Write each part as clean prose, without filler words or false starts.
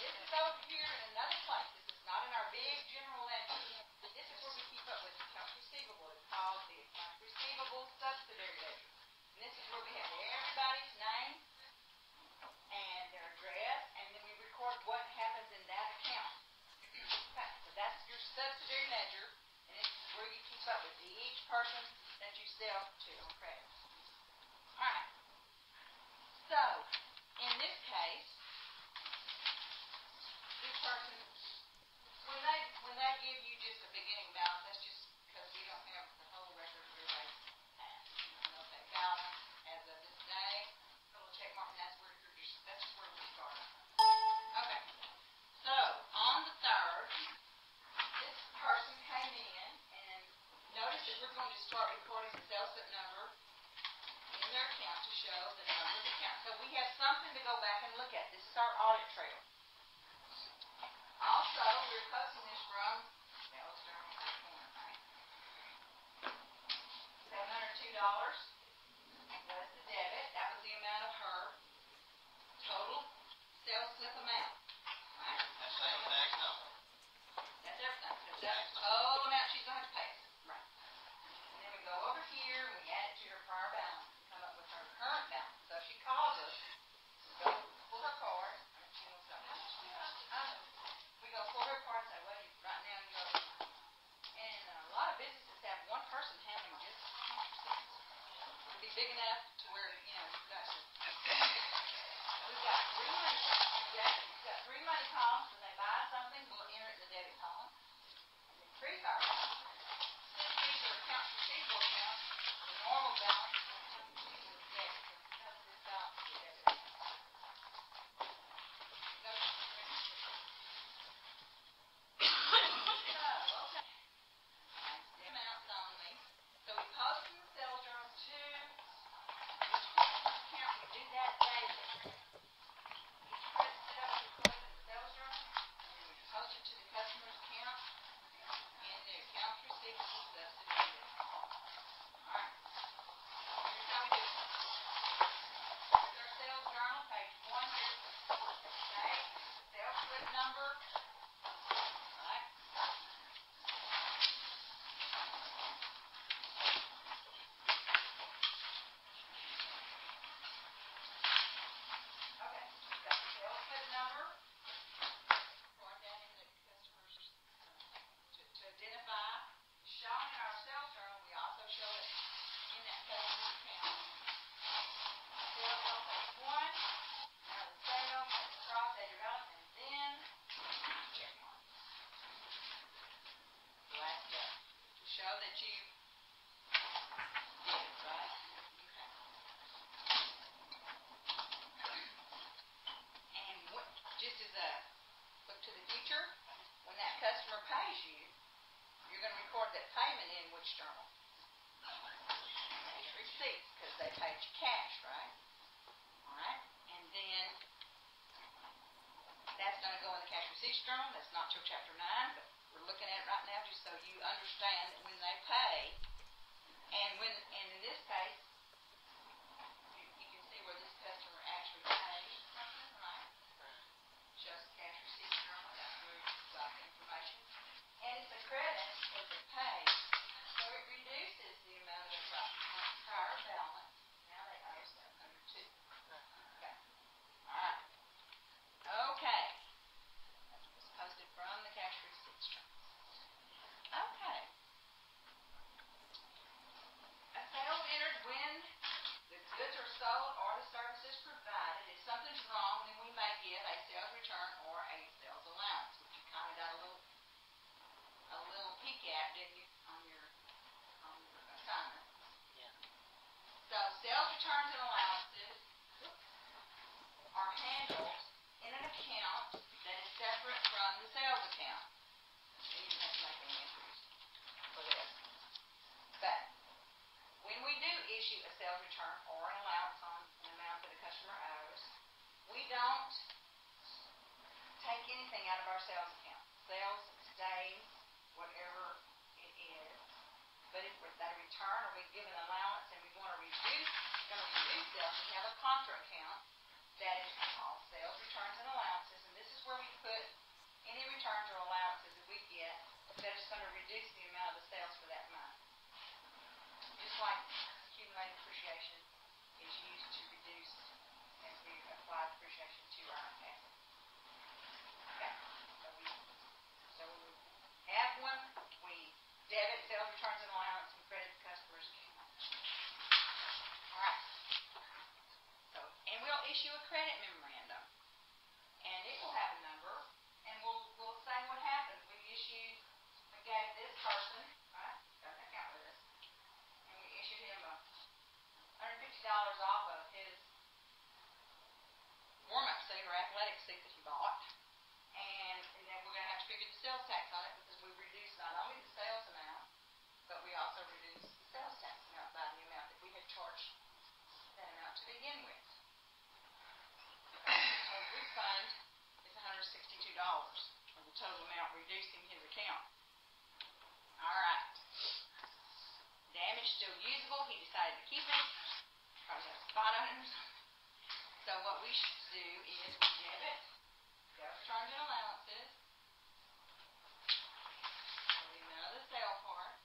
This is over here in another place. This is not in our big general ledger. This is where we keep up with accounts receivable. It's called the accounts receivable subsidiary ledger. And this is where we have everybody's name and their address, and then we record what happens in that account. Okay, so that's your subsidiary ledger, and this is where you keep up with each person that you sell to on credit. Alright. So, in this case, this person, when they give you just a beginning balance, that's just because we don't have the whole record of everybody's past. Okay, balance as of this day, little check mark, and that's where we start. Okay, so on the 3rd, this person came in, and notice that we're going to start recording the sales slip number in their account to show the number of the account. So we have something to go back and look at. This is our audit trail. Also, we're posting this from sales journal corner, right? $702 was the debit. That was the amount of her total sales slip amount. Right? That's same tax number. That's everything. So that's the total amount she's going to have to pay us. Right. And then we go over here and we add it to her prior balance and come up with her current balance. So she calls us, we go pull her card, and she will say, how much do you owe? We go pull her card and say, well, right now you owe this much. And a lot of businesses have one person handling just to be big enough to where, you've got to. We've got 3 money columns. We've got 3 money columns. When they buy something, we'll enter it in the debit column. And then 3 card columns. Since these are accounts receivable accounts, the normal balance is accounts receivable is debit. So because of this balance is debit. So we post in the sales journal to each customer's account. We do that daily. Each credit step we put in the sales journal, and then we post it to the customer's account in the accounts receivable subsidiary. Alright. Here's how we do it. Here's our sales journal, page 1. Here's the date, the sales slip number. Alright. Okay, we've got the sales slip number, going down in the customer's, to identify, shown in our sales journal. We also show it in that customer's account. Sales on page 1, now the sale, cross, add your balance, and then check mark. The last step, to show that you did it, right? And just as a look to the future, when that customer pays you, you're going to record that payment in which journal? Cash receipts, because they paid you cash, right? Alright? And then that's going to go in the cash receipts journal. That's not till chapter 9, but we're looking at it right now just so you understand that when they pay, and in this case, you can see where this customer actually paid something, right? Shows the cash receipts journal. That's where you got the information. And it's a credit as it pays. So it reduces the amount of prior balance. Now they owe $702. Okay. Alright. Okay. That's what's posted from the cash receipts journal. Okay. A sale entered when the goods are sold or the service is provided. If something's wrong, then we may give a sales return or a sales allowance, which you kind of got a little peek at, didn't you, on your assignment? Yeah. So sales returns and allowances are handled in an account that is separate from the sales account. So you don't have to make any entries for this. But when we do issue a sales return or an allowance on an amount that a customer owes, we don't take anything out of our sales account. Sales stays whatever it is. But if they return or we give an allowance and we want to reduce sales, we have a contra account that is called sales returns and allowances, and this is where we or the total amount reducing his account. Alright. Damage still usable. He decided to keep it. Probably has a spot on it or something. So what we should do is we debit sales returns and allowances. For the amount of the sale part.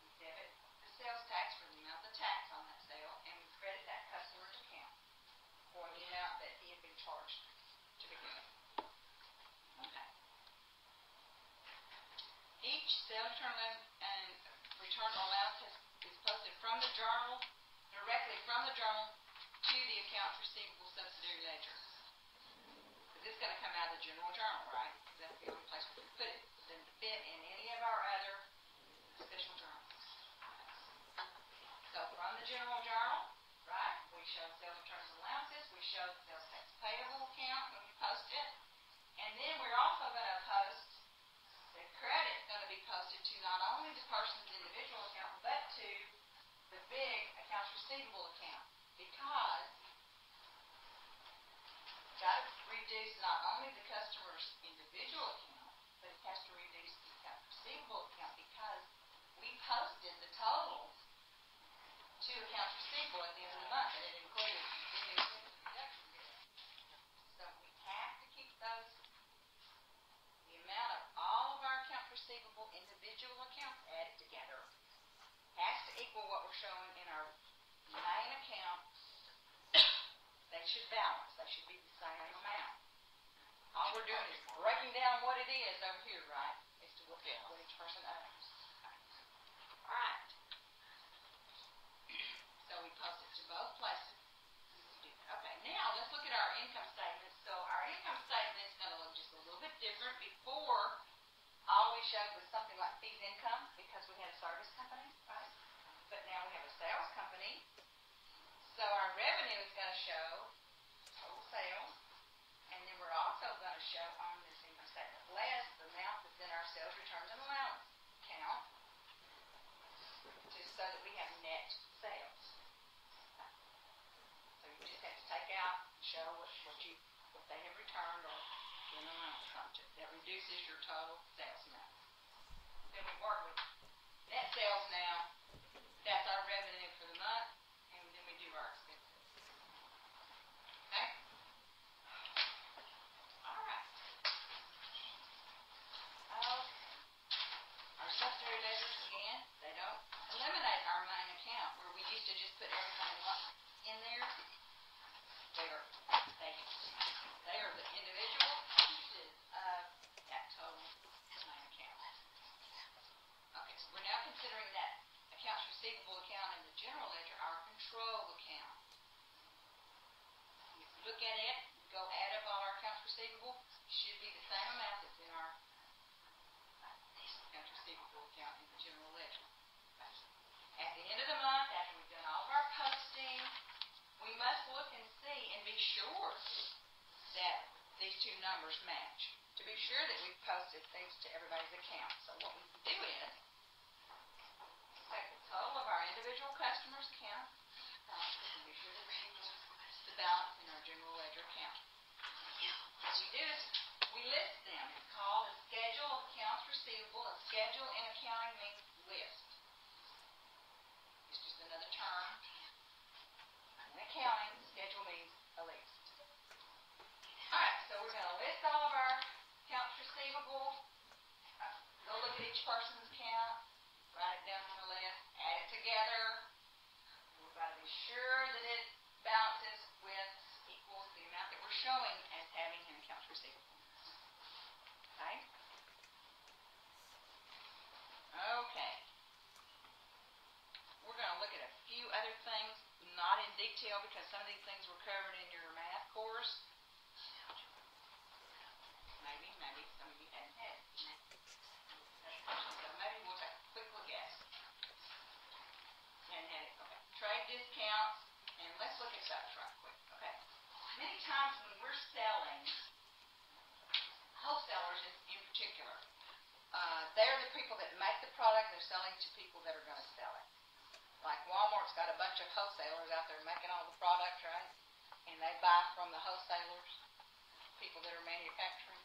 We debit the sales tax for the amount of the tax on that sale, and we credit that customer's account for the amount that he had been charged to begin with. Okay. Each sales return and return allowance is posted from the journal, directly from the journal to the accounts receivable subsidiary ledger. Because it's going to come out of the general journal, right? Because that's the only place we can put it. It doesn't fit in any of our other special journals. So from the general journal, right, we show sales returns and allowances, we show the sales tax payable account when we post it, and then we're also going to post the credit going to be posted to not only the person's individual account, but to the big accounts receivable account, because it's got to reduce not only the customer's individual account, but it has to reduce the accounts receivable account, because we posted the totals to accounts receivable at the end of the month, and it included any deduction bill. So we have to keep those, the amount of all of our accounts receivable individual accounts added together has to equal what we're showing in our main account. They should balance. They should be the same amount. All we're doing is breaking down what it is over here, right? As to what each person owes. All right. So we post it to both places. Okay, now let's look at our income statement. So our income statement is going to look just a little bit different. Before, all we showed was something like fees income because we had a service company, right? But now we have a sales company. So our revenue is going to show total sales. And then we're also going to show on this income statement less the amount that's in our sales returns and allowance account, just so that we have net sales. So you just have to take out, show what they have returned or an allowance something that reduces your total sales amount. Then we work with net sales now. That's our revenue for the month, and then we do our expenses. Okay? All right. Okay. Our subsidiary ledgers, again, they don't eliminate our main account where we used to just put everything in there. They are the individual pieces of that total main account. Okay, so we're now considering that accounts receivable account in the general ledger our control account. If you look at it, go add up all our accounts receivable, it should be the same amount that's in our accounts receivable account in the general ledger. At the end of the month, after we've done all of our posting, we must look and see and be sure that these two numbers match. To be sure that we've posted things to everybody's account. So what we can do is take the total of our individual customers' account balances and be sure that we equal the balance in our general ledger account. What we do is we list them. It's called a schedule of accounts receivable. A schedule in accounting means list. It's just another term. In accounting, schedule means a list. Alright, so we're going to list all of our accounts receivable. Go look at each person's account. Write it down on the list. Add it together. We've got to be sure that it balances with, equals the amount that we're showing as having in accounts receivable. Okay? Okay. We're going to look at a few other things, not in detail because some of these things were covered in your math course. Maybe some of you hadn't had it. So maybe we'll take a quick look at it. Hadn't had it. Okay. Trade discounts, and let's look at those right quick. Okay. Many times when we're selling, wholesalers in particular, they're the people that make the product. They're selling to people that are going to sell it. Like Walmart's got a bunch of wholesalers out there making all the products, right? And they buy from the wholesalers, people that are manufacturing.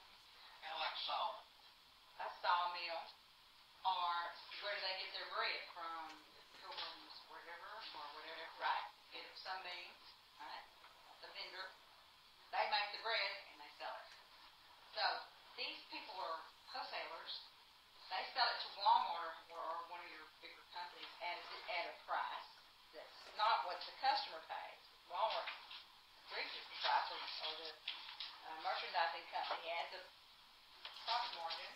adds a profit margin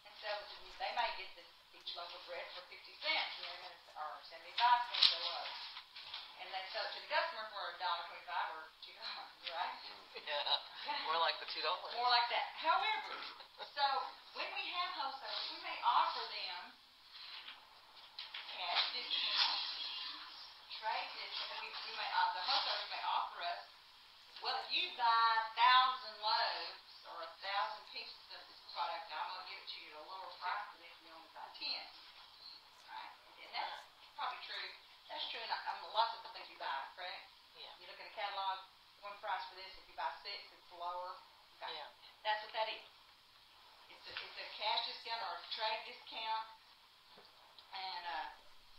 and sells it. They may get this each loaf of bread for 50 cents, or 75 cents or low, and they sell it to the customer for $1.25 or $2, right? Yeah, more like the $2. More like that. However, so when we have wholesalers, we may offer them cash discount, trade discount. The wholesalers may offer us, well, if you buy 1,000 loaves or 1,000 pieces of this product, I'm going to give it to you at a lower price than if you only buy 10. Right? And that's probably true. That's true in lots of the things you buy, correct? Yeah. You look at a catalog, one price for this. If you buy 6, it's lower. Okay. Yeah. That's what that is. It's a cash discount or a trade discount. And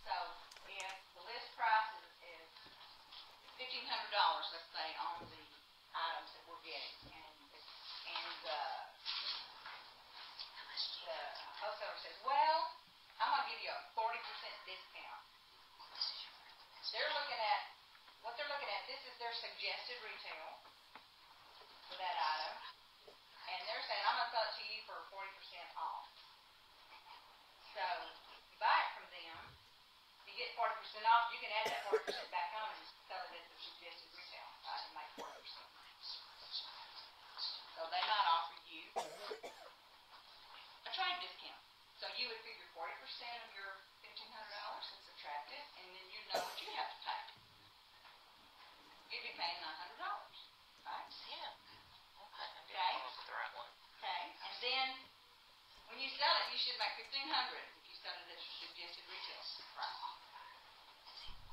so if the list price is $1,500, let's say, on the items that we're getting, and the wholesaler says, well, I'm going to give you a 40% discount. What they're looking at, this is their suggested retail for that item, and they're saying, I'm going to sell it to you for 40% off. So, you buy it from them, you get 40% off, you can add that 40% back on and sell it at the suggested retail, right, and make 40%. So they might offer you a trade discount. So you would figure 40% of your $1,500 and subtract it, and then you know what you have to pay. You'd be paying $900, right? Yeah. Okay. That's the right one. Okay. And then when you sell it, you should make $1,500 if you sell it at your suggested retail price.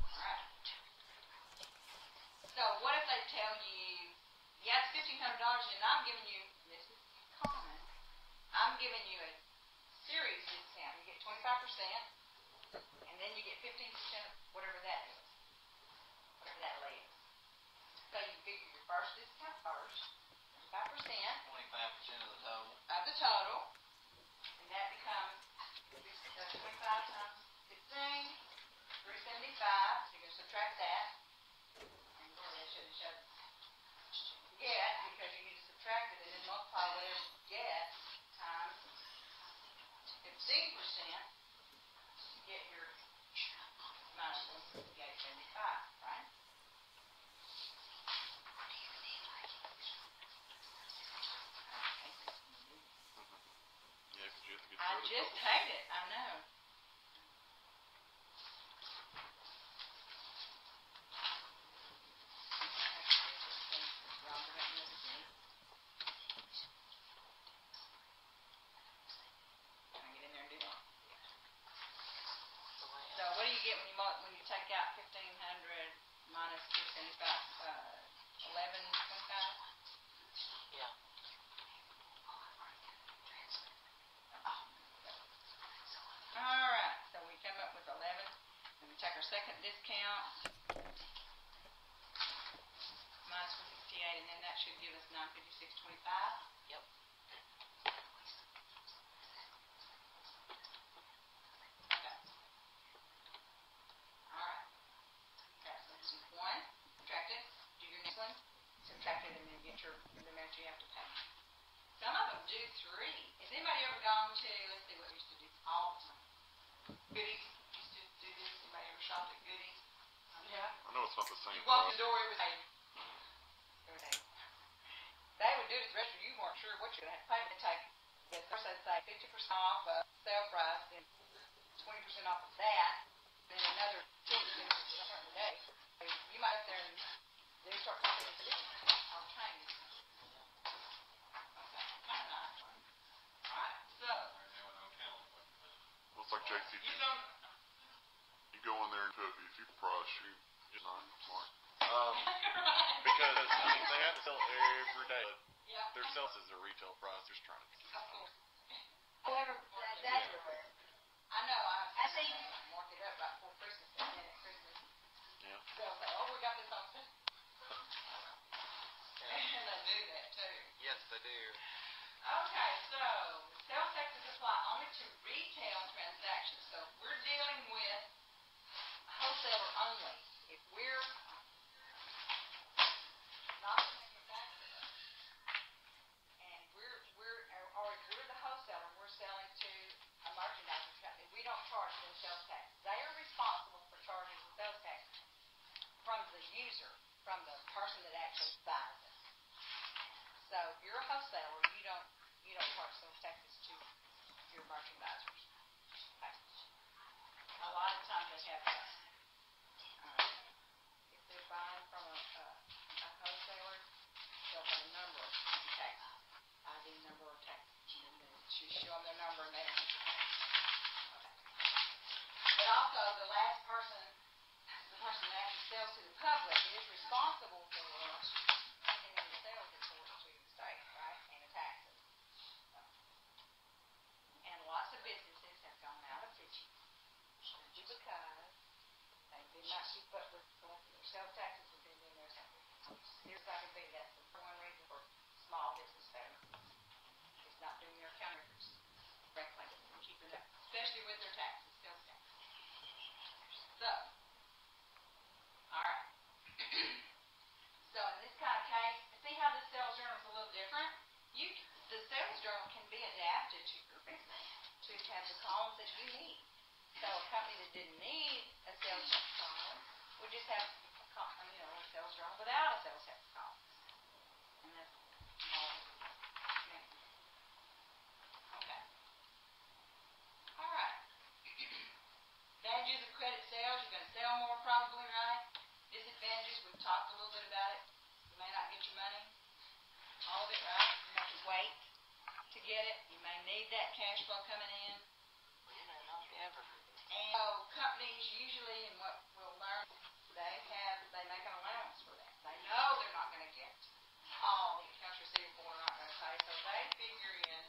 All right. So what if they tell you, yeah, it's $1,500, and I'm giving you, this is common, I'm giving you a series discount. You get 25%, and then you get 15% of whatever that is, whatever that is. So you figure your first discount first, 25%. 25% of the total. Of the total, and that becomes 25 times 15, 375. So you're going to subtract that, and really I should have showed get, because you need to subtract it and then multiply whatever you get times 15%. You get your minus 168.75, right? I just hate it. I know. So what do you get when you take out 1,500 minus 275? 11.25. Yeah. All right, so we come up with 11, and we take our second discount, minus 168, and then that should give us 956.25. Yep. Okay. All right. Okay, so this is one, subtract it, do your next one, subtract it, and then get the amount you have to pay. Some of them do 3. Has anybody ever gone to, let's see what we used to do all the time. Goodies used to do this. Anybody ever shopped at Goodies? Yeah. I know it's not the same. You walk the door, it was they would do this the rest of you weren't sure what you're going to have to pay. They take, first they'd say 50% off sale price, then 20% off of that, then another 10% a day. You might sit there and they start talking to this. I'll change it. Okay. Nice one. All right. So. Looks like JC. You go in there and put if you price you not smart. Because they have to sell every day. Yeah. Their sales is a retail price. They're just trying to. However, that's I know. I think mark it up right before Christmas, and then at Christmas, Yeah. they'll say, "Oh, we got this on sale." And number and they don't have to pay. Okay. But also, the last person, the person that actually sells to the public is responsible for sending in the sales report to the state, right, and the taxes. So, and lots of businesses have gone out of business simply because they did not keep up with collecting their sales taxes and then doing their taxes. Here's what I can be, that's the one reason for small business failure. Is not doing their accounting records correctly and keeping up, especially with their taxes, sales taxes. So, alright. So in this kind of case, see how the sales journal is a little different? The sales journal can be adapted to your business to have the columns that you need. So a company that didn't need a sales tax column would just have a sales journal without a sales tax column. And that's all. Okay. Alright. Advantages of credit sales, you're going to sell more probably, right? Disadvantages, we've talked a little bit about it. You may not get your money. All of it, right? You have to wait to get it. You may need that cash flow coming in. You may not ever. And so companies usually, and what we'll learn, they make an allowance for that. They know they're not going to get all the accounts receivable are not going to pay, so they figure in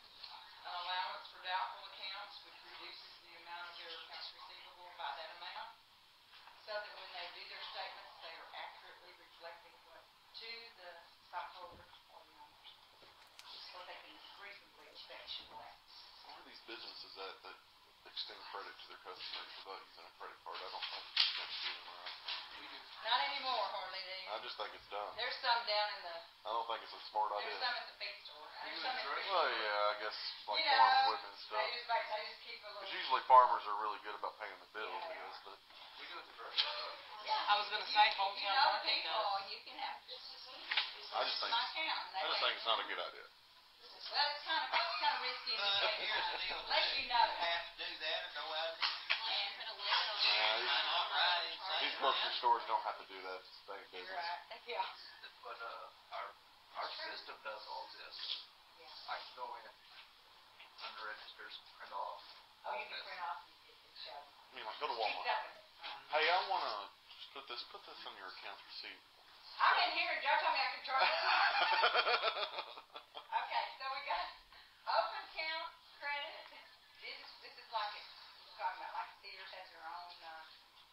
an allowance for doubtful accounts, which reduces the amount of their accounts receivable by that amount, so that when they do their statements, they are accurately reflecting what to the stockholders or the owners, so they can reasonably expect collects. What are these businesses that extend credit to their customers without using a credit card? I don't think that's doing the right thing. Not anymore, hardly, do you? I just think it's dumb. There's some down in the, I don't think it's a smart there's idea. some at the feed store. There's some at the feed Well, store. yeah, I guess like You know, farm equipment and stuff. they just keep a little. Because usually farmers are really good about paying the bills, Yeah, I they guess. But We do it the grocery store. Yeah. I was gonna say You hometown know the market people, does. you can have, I just think my account, and I just think it's not a good idea. Well, it's kind of risky in this case, Here's the deal. unless you know. You have to do that or go out and Yeah, sign off right inside. these grocery stores don't have to do that to stay in You're business. right, yeah. But our system does all this. Yeah. I can go in, unregisters, print off. Oh, you can print off and show. I mean, like, go to Keep Walmart. that one. Hey, I want to just put this in your accounts receivable. I'm in here, and Joe told me I could charge it. Okay, so we got open account credit. This is like it. We're talking about like Sears has their own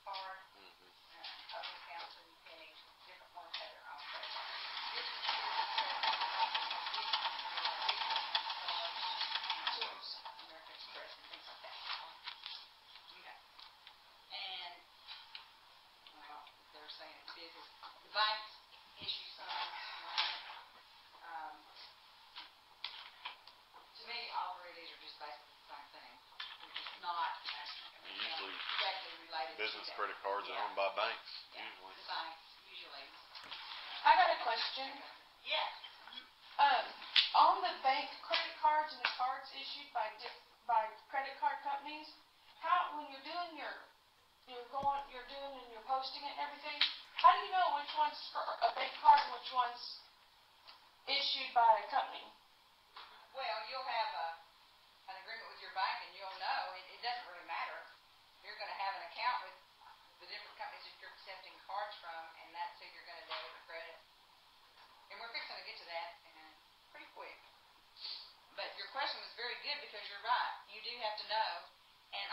card. Open accounts and pennies, different ones have their own credit card. This is American Express and things like that. Okay. And well, they're saying it's business. The banks issue some, right? To me, all three of these are just basically the same thing. They're just not Usually directly related to business that. credit cards are owned by banks, Yeah, usually. the banks usually. I got a question. Yes. On the bank credit cards and the cards issued by credit card companies, when you're doing you're doing and you're posting it and everything, how do you know which one's a bank card and which one's issued by a company? Well, you'll have an agreement with your bank and you'll know. It doesn't really matter. You're going to have an account with the different companies that you're accepting cards from, and that's who you're going to debit or credit. And we're fixing to get to that pretty quick. But your question was very good because you're right. You do have to know. And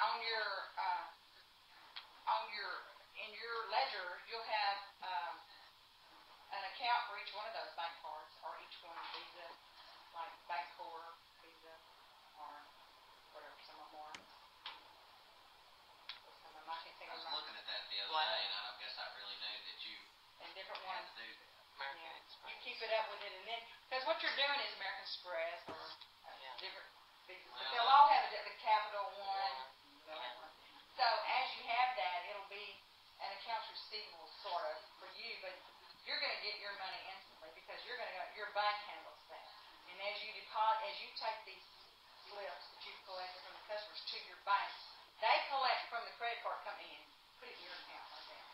in your ledger, you'll have an account for each one of those bank cards, or each one Visa, like Bancorp, Visa, or whatever some of them are. Some of them I can't think I of. was looking at that the other day, and I don't guess I really knew that you And different had ones. to do that. Yeah, you keep it up with it, and then, because what you're doing is American Express or different Visas, but they'll all have the Capital One. So as you have that, it'll be an accounts receivable sort of for you, but you're going to get your money instantly because your bank handles that. And as you take these slips that you've collected from the customers to your bank, they collect from the credit card company and put it in your account like that.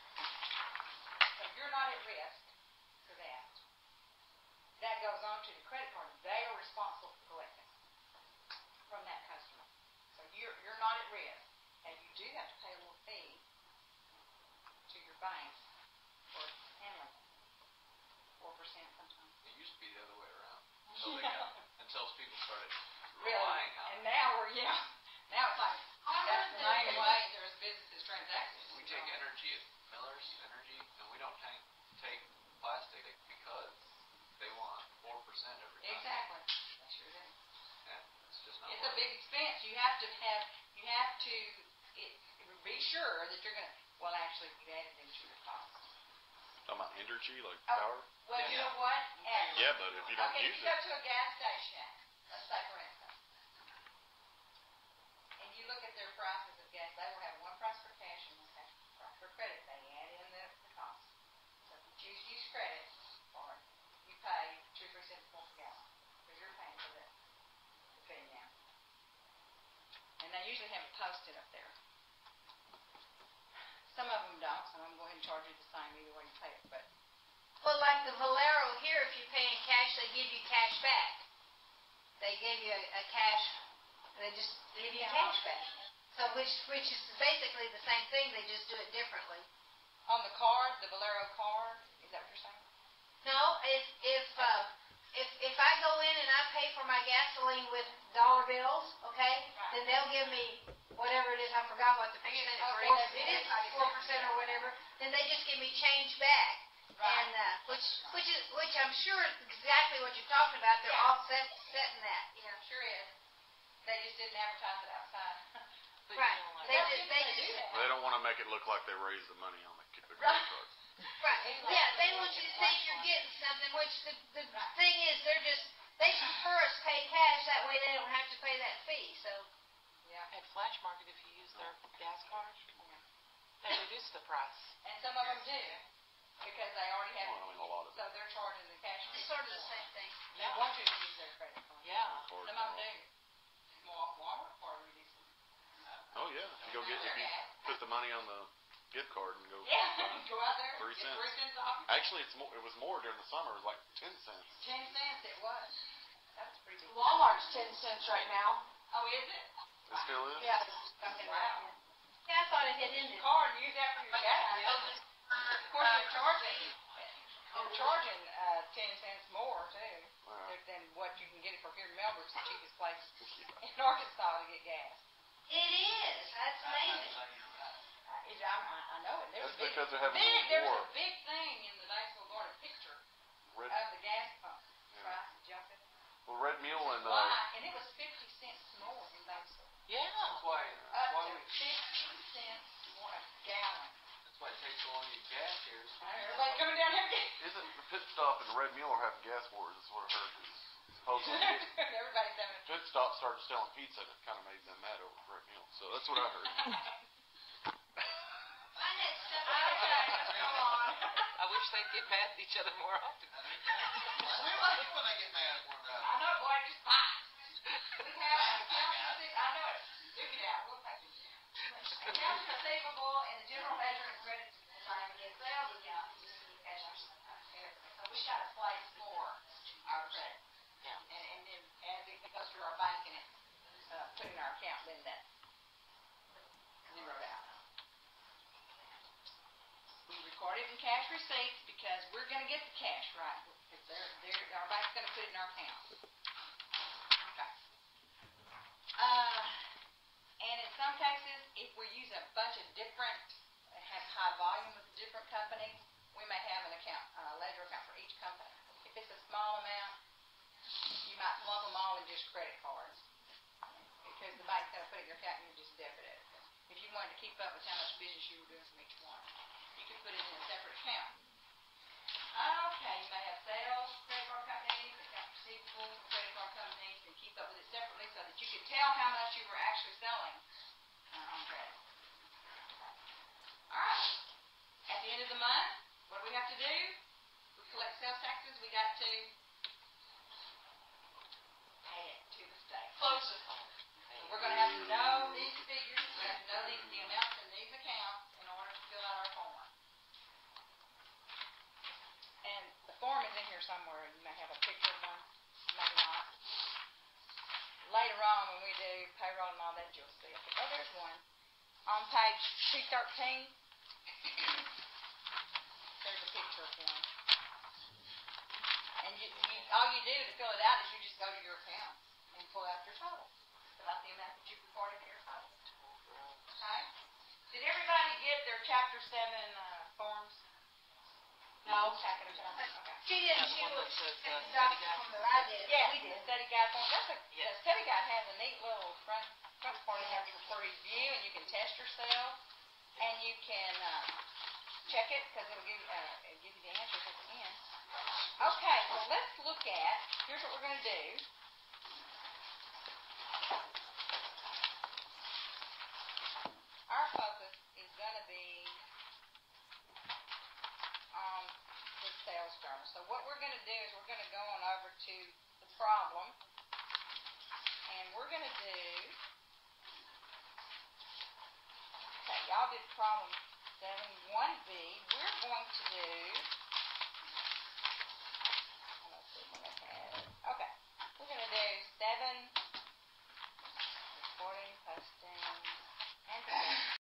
So you're not at risk for that. That goes on to the credit card. They are responsible for collecting from that customer. to, be sure that you're gonna, well, actually, you added into your cost. Talking about energy, like Oh. power? Well, you know what? Yeah, but if you don't Okay, use if you go it, to a gas station, let's say for instance, and you look at their prices of gas, they will have one price for cash and one price for credit. They add in the cost. So if you choose to use credit, or you pay 2 or 3 cents more per gallon, because you're paying for the fee now. And they usually have it posted up there. Some of them don't, some of them go ahead and charge you the same either way you pay it, but Well, like the Valero here, if you pay in cash, they give you cash back. They give you a cash, they just give you cash back. So which is basically the same thing, they just do it differently. on the card, the Valero card, is that what you're saying? No, if I go in and I pay for my gasoline with dollar bills, okay, then they'll give me whatever it is, I forgot what the percentage Okay, is. It is 4% or whatever, then they just give me change back. Right. And, which I'm sure is exactly what you're talking about, they're Yeah. all setting that, you know. Sure is. They just didn't advertise it outside. Right, they just, do they don't wanna make it look like they raised the money on the credit Right. card. right, yeah, they want you to think you're getting something, which the thing is, they prefer us pay cash, that way they don't have to pay that fee, so. Yeah. At Flash Market, if you use their gas card, they reduce the price. And some of them do, because they already have, Well, I mean, a lot of so they're charging the cash fee. It's sort of the same thing. They want you to use their credit card. Yeah. Or- Some of them do. Walmart or reduce it. Oh, yeah, if you put the money on the gift card and go. Yeah, go out there, 3 get cents. 3 cents off. Actually, it was more during the summer, it was like 10 cents. 10 cents it was. That's pretty big. Walmart's 10 cents right now. Oh, is it? It still is? Yeah. Wow. Yeah, I thought it had ended. Card, use that for your gas. Of course, they're charging 10 cents more too, Wow. than what you can get it for here in Melbourne. It's the cheapest place in Arkansas to get gas. It is, that's amazing. I know it. That's because they're having a There war. was a big thing in the Niceville Garden picture Red, of the gas pump Yeah. price jumping. well, Red Mule and, Why? And it was 50 cents more in Niceville. Yeah. That's why Up to we, 50 cents more a gallon. that's why it takes so long to get gas here. Everybody coming down here getting. isn't the Pit Stop and Red Mule are having gas wars, is what I heard. Supposedly, Everybody's having a. Pit Stop started selling pizza and it kinda made them mad over Red Mule, so that's what I heard. I had stuff, okay, come on. I wish they'd get mad at each other more often. I like it when they get mad at one I another. know, boy, just fine. We have an accounts receivable, I know it. Look it out, we'll take it. Accounts receivable and the general ledger and credit line and sales account, just in cash everything. So we gotta place more our credit. Yeah. And then as it goes through our bank and it, put in our account, then that zeroed out. We record it in cash receipts because we're gonna get the cash, right? Because our bank's gonna put it in our account. Okay. And in some cases, if we use a bunch of different, have high volume with different companies, we may have an account, ledger account for each company. If it's a small amount, you might lump them all in just credit cards. Because the bank's gonna put it in your account and you just debit it. If you wanted to keep up with how much business you were doing from each one, you could put it in a separate account. Okay, you may have sales, credit card companies, accounts receivable, credit card companies, and keep up with it separately so that you could tell how much you were actually selling on credit. Alright, at the end of the month, what do we have to do? We collect sales taxes, we got to pay it to the state. Close it. So we're gonna have to know these figures, we have to know the amounts in these accounts in order to fill out our form. And the form is in here somewhere, you may have a picture of one, maybe not. Later on, when we do payroll and all that, you'll see it. Oh, there's one. On page 213, there's a picture of one. And all you do to fill it out is you just go to your account and pull out your total. Fill out the amount that you reported in your total. Okay? Did everybody get their Chapter 7 forms? No. Packet of them? Okay. She didn't, she one was, that says, it's study Dr. guide. Fuller, I did. Yeah, we did. Study guide form. Yeah. The study guide has a neat little front part in there for review, and you can, check it, because it'll give you the answers at the end. Okay, well, let's look at, here's what we're gonna do. Our focus is gonna be on the sales journal. So what we're gonna do is we're gonna go on over to the problem, and we're gonna do, okay, y'all did problem 7, 1B. We're going to do